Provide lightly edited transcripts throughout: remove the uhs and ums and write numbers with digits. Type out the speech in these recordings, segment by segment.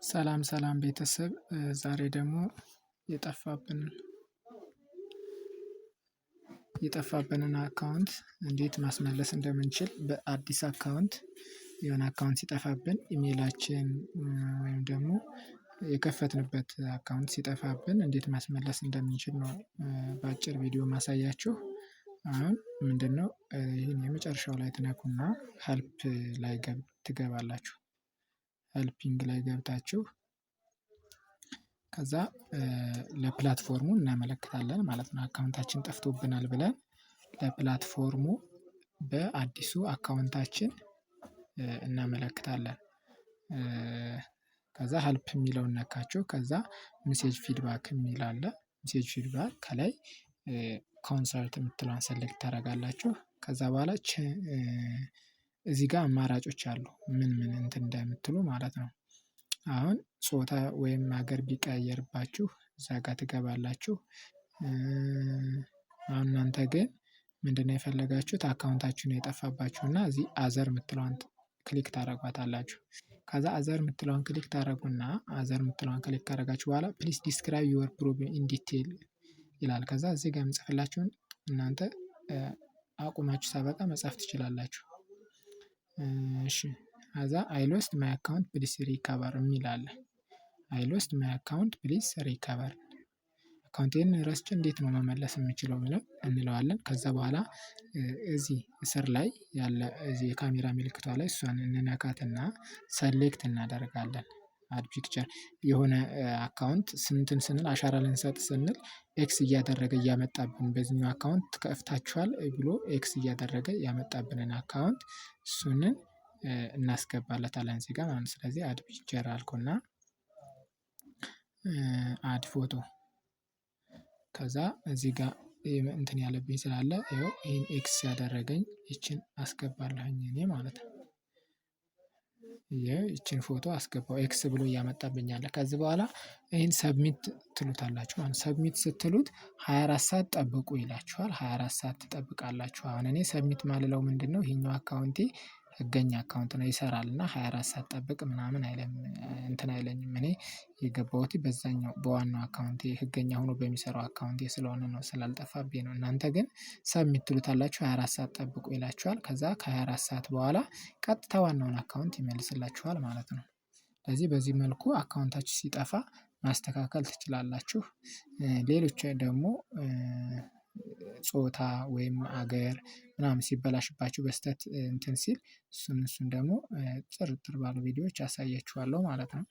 ሰላም ሰላም ቤተሰብ ዛሬ ደግሞ የጠፋብንን አካውንት እንዴት ማስመለስ እንደምንችል በአዲስ አካውንት የሆነ አካውንት ሲጠፋብን ኢሜላችን ወይም ደግሞ የከፈትንበት አካውንት ሲጠፋብን እንዴት ማስመለስ እንደምንችል ነው በአጭር ቪዲዮ ማሳያችሁ። አሁን ምንድነው ይሄን የመጨረሻው ላይ ትነኩና ሄልፕ ላይ ትገባላችሁ። ሄልፒንግ ላይ ገብታችሁ ከዛ ለፕላትፎርሙ እናመለክታለን ማለት ነው። አካውንታችን ጠፍቶብናል ብለን ለፕላትፎርሙ በአዲሱ አካውንታችን እናመለክታለን። ከዛ ሄልፕ የሚለውን ነካችሁ ከዛ ሜሴጅ ፊድባክ የሚል አለ ሜሴጅ ፊድባክ ከላይ ኮንሰርት የምትለዋን ሰሌክት ታደርጋላችሁ። ከዛ በኋላ እዚህ ጋር አማራጮች አሉ ምን እንትን እንደምትሉ ማለት ነው። አሁን ጾታ ወይም ሀገር ቢቀየርባችሁ እዛ ጋር ትገባላችሁ። አሁን እናንተ ግን ምንድነው የፈለጋችሁት አካውንታችሁ ነው የጠፋባችሁ እና እዚህ አዘር የምትለዋን ክሊክ ታደርጓታላችሁ። ከዛ አዘር የምትለዋን ክሊክ ታደርጉና አዘር የምትለዋን ክሊክ ካደረጋችሁ በኋላ ፕሊስ ዲስክራይብ ዩወር ፕሮብሌም ኢን ዲቴል ይላል። ከዛ እዚህ ጋር የምጽፍላችሁን እናንተ አቁማችሁ ሳበቃ መጻፍ ትችላላችሁ። እሺ ከዛ አይ ሎስት ማይ አካውንት ፕሊስ ሪካቨር የሚል አለ። አይ ሎስት ማይ አካውንት ፕሊስ ሪካቨር አካውንቴን ረስቼ እንዴት ነው መመለስ የምችለው ብለን እንለዋለን። ከዛ በኋላ እዚህ ስር ላይ ያለ እዚህ የካሜራ ምልክቷ ላይ እሷን እንነካትና ሰሌክት እናደርጋለን። አድ ፒክቸር የሆነ አካውንት እንትን ስንል አሻራ ልንሰጥ ስንል ኤክስ እያደረገ እያመጣብን በዚህኛው አካውንት ከፍታችኋል ብሎ ኤክስ እያደረገ ያመጣብንን አካውንት እሱንን እናስገባለታለን እዚህ ጋር ማለት ነው። ስለዚህ አድ ፒክቸር አልኩና አድ ፎቶ ከዛ እዚህ ጋር እንትን ያለብኝ ስላለ ይኸው ይሄን ኤክስ ያደረገኝ ይቺን አስገባለሁኝ እኔ ማለት ነው። ይቺን ፎቶ አስገባው ኤክስ ብሎ እያመጣብኝ አለ። ከዚህ በኋላ ይሄን ሰብሚት ትሉታላችሁ ማለት ነው። ሰብሚት ስትሉት 24 ሰዓት ጠብቁ ይላችኋል 24 ሰዓት ትጠብቃላችሁ። አሁን እኔ ሰብሚት የማልለው ምንድነው ይሄኛው አካውንቴ ህገኛ አካውንት ነው ይሰራል እና 24 ሰዓት ጠብቅ ምናምን እንትን አይለኝም። እኔ የገባሁት በዛኛው በዋናው አካውንቴ ህገኛ ሆኖ በሚሰራው አካውንቴ ስለሆነ ነው ስላልጠፋብኝ ነው። እናንተ ግን ሰብሚት ትሉታላችሁ 24 ሰዓት ጠብቁ ይላችኋል። ከዛ ከ24 ሰዓት በኋላ ቀጥታ ዋናውን አካውንት ይመልስላችኋል ማለት ነው። ስለዚህ በዚህ መልኩ አካውንታችሁ ሲጠፋ ማስተካከል ትችላላችሁ። ሌሎች ደግሞ ጾታ ወይም ሀገር ምናምን ሲበላሽባችሁ በስህተት እንትን ሲል እሱን ደግሞ ጥርጥር ባሉ ቪዲዮዎች አሳያችኋለሁ ማለት ነው።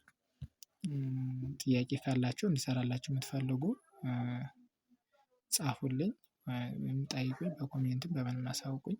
ጥያቄ ካላችሁ እንድሰራላችሁ የምትፈልጉ ጻፉልኝ ወይም ጠይቁኝ በኮሜንትም በምንም አሳውቁኝ